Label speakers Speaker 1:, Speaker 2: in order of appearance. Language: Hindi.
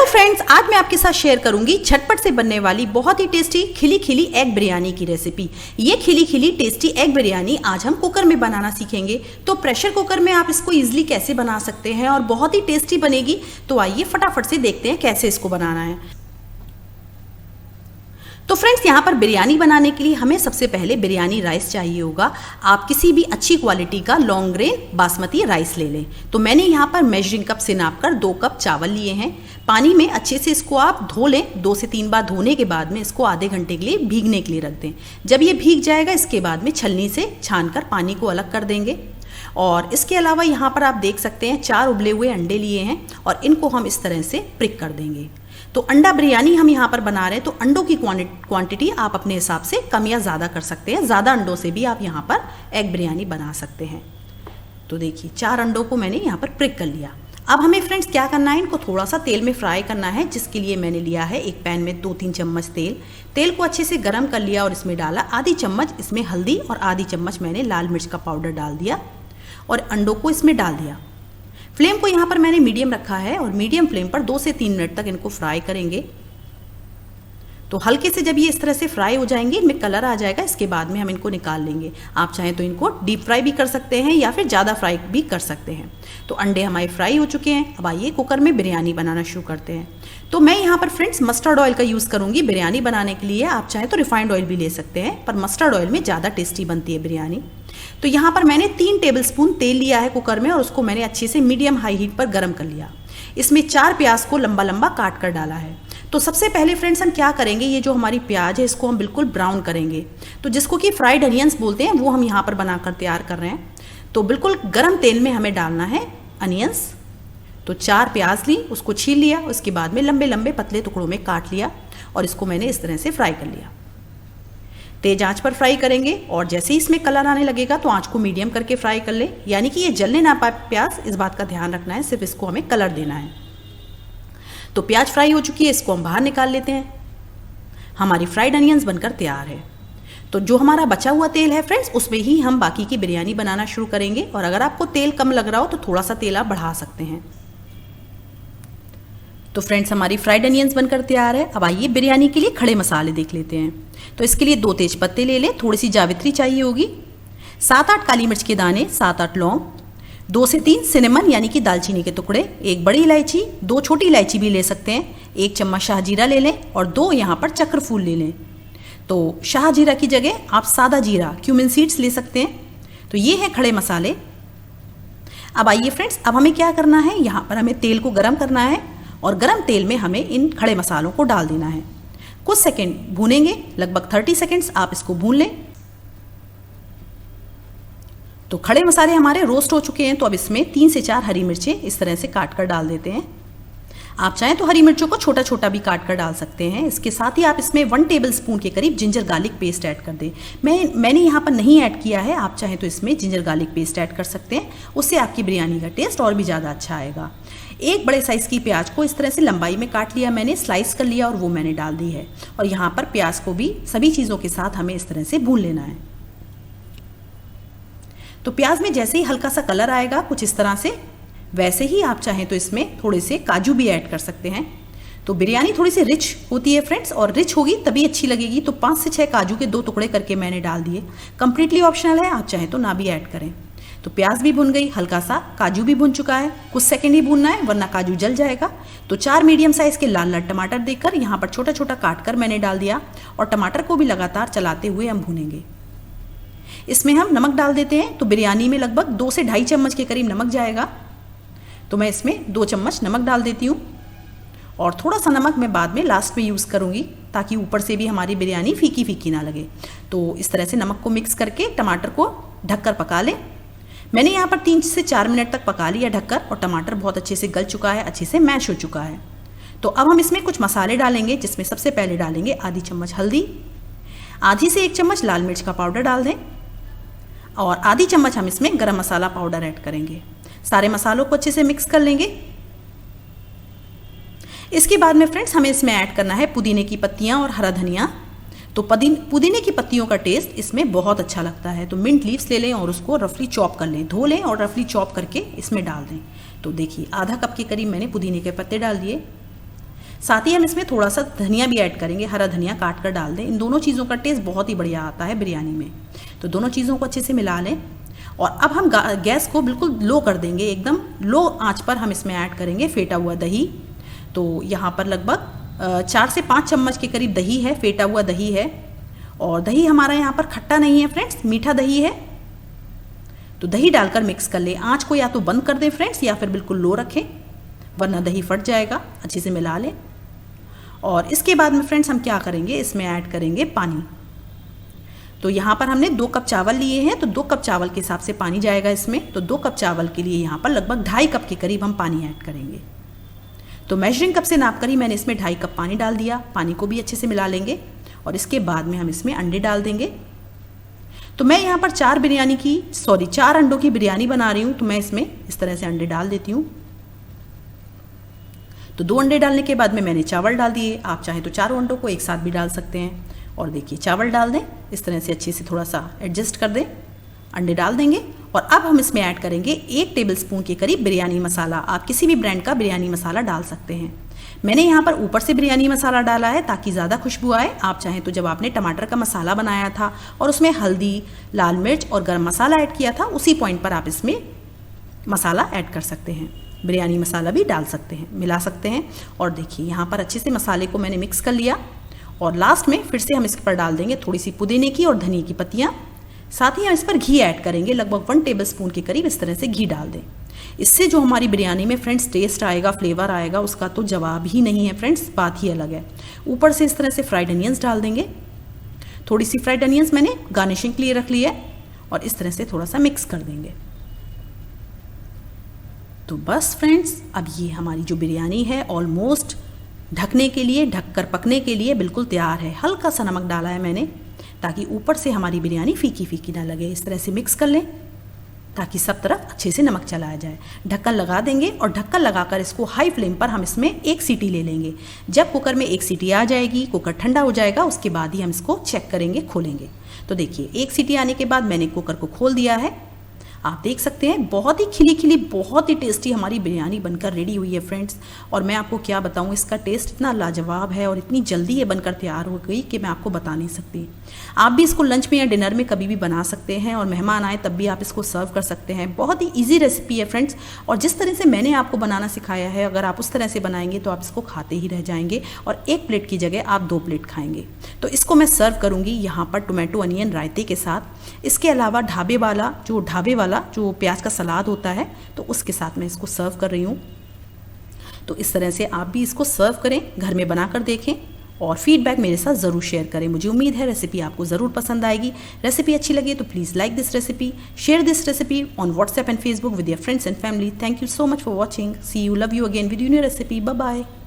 Speaker 1: फ्रेंड्स, आज मैं आपके साथ शेयर करूंगी झटपट से बनने वाली बहुत ही टेस्टी खिली खिली एग बिरयानी की रेसिपी। ये खिली खिली टेस्टी एग बिरयानी आज हम कुकर में बनाना सीखेंगे। तो प्रेशर कुकर में आप इसको इजीली कैसे बना सकते हैं और बहुत ही टेस्टी बनेगी। तो आइए फटाफट से देखते हैं कैसे इसको बनाना है। तो फ्रेंड्स, यहाँ पर बिरयानी बनाने के लिए हमें सबसे पहले बिरयानी राइस चाहिए होगा। आप किसी भी अच्छी क्वालिटी का लॉन्ग ग्रेन बासमती राइस ले लें। तो मैंने यहाँ पर मेजरिंग कप से नापकर 2 कप चावल लिए हैं। पानी में अच्छे से इसको आप धो लें। 2 से 3 बार धोने के बाद में इसको आधे घंटे के लिए भीगने के लिए रख दें। जब ये भीग जाएगा, इसके बाद में छलनी से छानकर पानी को अलग कर देंगे। और इसके अलावा यहाँ पर आप देख सकते हैं 4 उबले हुए अंडे लिए हैं और इनको हम इस तरह से प्रिक कर देंगे। तो अंडा बिरयानी हम यहाँ पर बना रहे हैं, तो अंडों की क्वांटिटी आप अपने हिसाब से कम या ज़्यादा कर सकते हैं। ज़्यादा अंडों से भी आप यहाँ पर एग बिरयानी बना सकते हैं। तो देखिए 4 अंडों को मैंने यहाँ पर प्रिक कर लिया। अब हमें फ्रेंड्स क्या करना है, इनको थोड़ा सा तेल में फ्राई करना है, जिसके लिए मैंने लिया है एक पैन में 2-3 चम्मच तेल। तेल को अच्छे से गर्म कर लिया और इसमें डाला आधी चम्मच इसमें हल्दी और आधी चम्मच मैंने लाल मिर्च का पाउडर डाल दिया और अंडों को इसमें डाल दिया। फ्लेम को यहाँ पर मैंने मीडियम रखा है और मीडियम फ्लेम पर 2 से 3 मिनट तक इनको फ्राई करेंगे। तो हल्के से जब ये इस तरह से फ्राई हो जाएंगे, इनमें कलर आ जाएगा, इसके बाद में हम इनको निकाल लेंगे। आप चाहें तो इनको डीप फ्राई भी कर सकते हैं या फिर ज़्यादा फ्राई भी कर सकते हैं। तो अंडे हमारे फ्राई हो चुके हैं। अब आइए कुकर में बिरयानी बनाना शुरू करते हैं। तो मैं यहाँ पर फ्रेंड्स मस्टर्ड ऑयल का यूज़ करूँगी बिरयानी बनाने के लिए। आप चाहें तो रिफाइंड ऑयल भी ले सकते हैं, पर मस्टर्ड ऑयल में ज़्यादा टेस्टी बनती है बिरयानी। तो यहाँ पर मैंने 3 टेबलस्पून तेल लिया है कुकर में और उसको मैंने अच्छे से मीडियम हाई हीट पर गर्म कर लिया। इसमें 4 प्याज को लंबा लंबा काट कर डाला है। तो सबसे पहले फ्रेंड्स हम क्या करेंगे, ये जो हमारी प्याज है इसको हम बिल्कुल ब्राउन करेंगे। तो जिसको कि फ्राइड अनियंस बोलते हैं, वो हम यहाँ पर बनाकर तैयार कर रहे हैं। तो बिल्कुल गर्म तेल में हमें डालना है अनियंस। तो 4 प्याज ली, उसको छील लिया, उसके बाद में लंबे लंबे पतले टुकड़ों में काट लिया और इसको मैंने इस तरह से फ्राई कर लिया। तेज आंच पर फ्राई करेंगे और जैसे ही इसमें कलर आने लगेगा तो आंच को मीडियम करके फ्राई कर ले, यानी कि ये जलने ना पाए प्याज, इस बात का ध्यान रखना है। सिर्फ इसको हमें कलर देना है। तो प्याज फ्राई हो चुकी है, इसको हम बाहर निकाल लेते हैं। हमारी फ्राइड अनियंस बनकर तैयार है। तो जो हमारा बचा हुआ तेल है फ्रेंड्स, उसमें ही हम बाकी की बिरयानी बनाना शुरू करेंगे। और अगर आपको तेल कम लग रहा हो तो थोड़ा सा तेल आप बढ़ा सकते हैं। तो फ्रेंड्स हमारी फ्राइड अनियंस बनकर तैयार है। अब आइए बिरयानी के लिए खड़े मसाले देख लेते हैं। तो इसके लिए 2 तेज पत्ते ले लें, थोड़ी सी जावित्री चाहिए होगी, 7-8 काली मिर्च के दाने, 7-8 लौंग, 2 से 3 सिनेमन यानी कि दालचीनी के टुकड़े, 1 बड़ी इलायची, 2 छोटी इलायची भी ले सकते हैं, 1 चम्मच शाहजीरा ले लें और 2 यहाँ पर चक्र फूल ले लें। तो शाहजीरा की जगह आप सादा जीरा क्यूमिन सीड्स ले सकते हैं। तो ये है खड़े मसाले। अब आइए फ्रेंड्स, अब हमें क्या करना है, यहाँ पर हमें तेल को गर्म करना है और गर्म तेल में हमें इन खड़े मसालों को डाल देना है। कुछ सेकंड भूनेंगे, लगभग 30 सेकंड्स आप इसको भून लें। तो खड़े मसाले हमारे रोस्ट हो चुके हैं। तो अब इसमें 3 से 4 हरी मिर्चें इस तरह से काट कर डाल देते हैं। आप चाहें तो हरी मिर्चों को छोटा छोटा भी काट कर डाल सकते हैं। इसके साथ ही आप इसमें 1 टेबलस्पून के करीब जिंजर गार्लिक पेस्ट ऐड कर दें। मैंने यहाँ पर नहीं ऐड किया है, आप चाहें तो इसमें जिंजर गार्लिक पेस्ट ऐड कर सकते हैं। उससे आपकी बिरयानी का टेस्ट और भी ज़्यादा अच्छा आएगा। 1 बड़े साइज़ की प्याज को इस तरह से लंबाई में काट लिया मैंने, स्लाइस कर लिया और वो मैंने डाल दी है। और यहाँ पर प्याज को भी सभी चीज़ों के साथ हमें इस तरह से भून लेना है। तो प्याज में जैसे ही हल्का सा कलर आएगा कुछ इस तरह से, वैसे ही आप चाहें तो इसमें थोड़े से काजू भी ऐड कर सकते हैं। तो बिरयानी थोड़ी सी रिच होती है फ्रेंड्स, और रिच होगी तभी अच्छी लगेगी। तो 5 से 6 काजू के 2 टुकड़े करके मैंने डाल दिए। कंप्लीटली ऑप्शनल है, आप चाहें तो ना भी ऐड करें। तो प्याज भी भुन गई, हल्का सा काजू भी भुन चुका है। कुछ सेकंड ही भूनना है वरना काजू जल जाएगा। तो 4 मीडियम साइज़ के लाल लाल टमाटर देकर यहाँ पर छोटा छोटा काट कर मैंने डाल दिया और टमाटर को भी लगातार चलाते हुए हम भूनेंगे। इसमें हम नमक डाल देते हैं। तो बिरयानी में लगभग 2 से 2.5 चम्मच के करीब नमक जाएगा। तो मैं इसमें 2 चम्मच नमक डाल देती हूँ और थोड़ा सा नमक मैं बाद में लास्ट में यूज़ करूँगी, ताकि ऊपर से भी हमारी बिरयानी फीकी फीकी ना लगे। तो इस तरह से नमक को मिक्स करके टमाटर को ढककर पका लें। मैंने यहाँ पर 3 से 4 मिनट तक पका लिया ढककर और टमाटर बहुत अच्छे से गल चुका है, अच्छे से मैश हो चुका है। तो अब हम इसमें कुछ मसाले डालेंगे, जिसमें सबसे पहले डालेंगे आधी चम्मच हल्दी, आधी से 1 चम्मच लाल मिर्च का पाउडर डाल दें और आधी चम्मच हम इसमें गरम मसाला पाउडर ऐड करेंगे। सारे मसालों को अच्छे से मिक्स कर लेंगे। इसके बाद में फ्रेंड्स हमें इसमें ऐड करना है पुदीने की पत्तियां और हरा धनिया। तो पुदीने की पत्तियों का टेस्ट इसमें बहुत अच्छा लगता है। तो मिंट लीव्स ले लें और उसको रफली चॉप कर लें, धो लें और रफली चॉप करके इसमें डाल दें। तो देखिए आधा कप के करीब मैंने पुदीने के पत्ते डाल दिए। साथ ही हम इसमें थोड़ा सा धनिया भी ऐड करेंगे, हरा धनिया काट कर डाल दें। इन दोनों चीज़ों का टेस्ट बहुत ही बढ़िया आता है बिरयानी में। तो दोनों चीज़ों को अच्छे से मिला लें और अब हम गैस को बिल्कुल लो कर देंगे, एकदम लो आंच पर हम इसमें ऐड करेंगे फेटा हुआ दही। तो यहाँ पर लगभग 4 से 5 चम्मच के करीब दही है, फेटा हुआ दही है। और दही हमारा यहाँ पर खट्टा नहीं है फ्रेंड्स, मीठा दही है। तो दही डालकर मिक्स कर ले। आंच को या तो बंद कर दें फ्रेंड्स या फिर बिल्कुल लो रखें, वरना दही फट जाएगा। अच्छे से मिला लें और इसके बाद में फ्रेंड्स हम क्या करेंगे, इसमें ऐड करेंगे पानी। तो यहाँ पर हमने 2 कप चावल लिए हैं, तो 2 कप चावल के हिसाब से पानी जाएगा इसमें। तो 2 कप चावल के लिए यहाँ पर लगभग 2.5 कप के करीब हम पानी ऐड करेंगे। तो मेजरिंग कप से नाप कर ही मैंने इसमें 2.5 कप पानी डाल दिया। पानी को भी अच्छे से मिला लेंगे और इसके बाद में हम इसमें अंडे डाल देंगे। तो मैं यहाँ पर 4 अंडों की बिरयानी बना रही हूँ, तो मैं इसमें इस तरह से अंडे डाल देती हूँ। तो 2 अंडे डालने के बाद में मैंने चावल डाल दिए। आप चाहें तो 4 अंडों को एक साथ भी डाल सकते हैं। और देखिए चावल डाल दें, इस तरह से अच्छे से थोड़ा सा एडजस्ट कर दें। अंडे डाल देंगे और अब हम इसमें ऐड करेंगे 1 टेबलस्पून के करीब बिरयानी मसाला। आप किसी भी ब्रांड का बिरयानी मसाला डाल सकते हैं। मैंने यहाँ पर ऊपर से बिरयानी मसाला डाला है ताकि ज़्यादा खुशबू आए। आप चाहें तो जब आपने टमाटर का मसाला बनाया था और उसमें हल्दी, लाल मिर्च और गरम मसाला ऐड किया था, उसी पॉइंट पर आप इसमें मसाला ऐड कर सकते हैं। बिरयानी मसाला भी डाल सकते हैं, मिला सकते हैं। और देखिए यहाँ पर अच्छे से मसाले को मैंने मिक्स कर लिया और लास्ट में फिर से हम इस पर डाल देंगे थोड़ी सी पुदीने की और धनिया की पत्तियाँ। साथ ही हम इस पर घी ऐड करेंगे, लगभग 1 टेबलस्पून के करीब इस तरह से घी डाल दें। इससे जो हमारी बिरयानी में फ्रेंड्स टेस्ट आएगा, फ्लेवर आएगा, उसका तो जवाब ही नहीं है फ्रेंड्स, बात ही अलग है। ऊपर से इस तरह से फ्राइड अनियंस डाल देंगे। थोड़ी सी फ्राइड अनियंस मैंने गार्निशिंग के लिए रख ली है और इस तरह से थोड़ा सा मिक्स कर देंगे। तो बस फ्रेंड्स, अब ये हमारी जो बिरयानी है ऑलमोस्ट ढकने के लिए, ढककर पकने के लिए बिल्कुल तैयार है। हल्का सा नमक डाला है मैंने ताकि ऊपर से हमारी बिरयानी फीकी फीकी ना लगे। इस तरह से मिक्स कर लें ताकि सब तरफ अच्छे से नमक चलाया जाए। ढक्कन लगा देंगे और ढक्कन लगाकर इसको हाई फ्लेम पर हम इसमें 1 सीटी ले लेंगे। जब कुकर में 1 सीटी आ जाएगी, कुकर ठंडा हो जाएगा, उसके बाद ही हम इसको चेक करेंगे, खोलेंगे। तो देखिए 1 सीटी आने के बाद मैंने कुकर को खोल दिया है। आप देख सकते हैं बहुत ही खिली खिली, बहुत ही टेस्टी हमारी बिरयानी बनकर रेडी हुई है फ्रेंड्स। और मैं आपको क्या बताऊं, इसका टेस्ट इतना लाजवाब है और इतनी जल्दी ये बनकर तैयार हो गई कि मैं आपको बता नहीं सकती। आप भी इसको लंच में या डिनर में कभी भी बना सकते हैं और मेहमान आए तब भी आप इसको सर्व कर सकते हैं। बहुत ही ईजी रेसिपी है फ्रेंड्स। और जिस तरह से मैंने आपको बनाना सिखाया है, अगर आप उस तरह से बनाएंगे तो आप इसको खाते ही रह जाएंगे और 1 प्लेट की जगह आप 2 प्लेट खाएंगे। तो इसको मैं सर्व करूँगी यहाँ पर टोमेटो अनियन रायते के साथ। इसके अलावा ढाबे वाला जो प्याज का सलाद होता है, तो उसके साथ मैं इसको सर्व कर रही हूँ। तो इस तरह से आप भी इसको सर्व करें, घर में बनाकर देखें और फीडबैक मेरे साथ ज़रूर शेयर करें। मुझे उम्मीद है रेसिपी आपको ज़रूर पसंद आएगी। रेसिपी अच्छी लगे तो please like this recipe, share this recipe on WhatsApp and Facebook with your friends and family. Thank you so much for watching. See you, love you again with new recipe. Bye bye.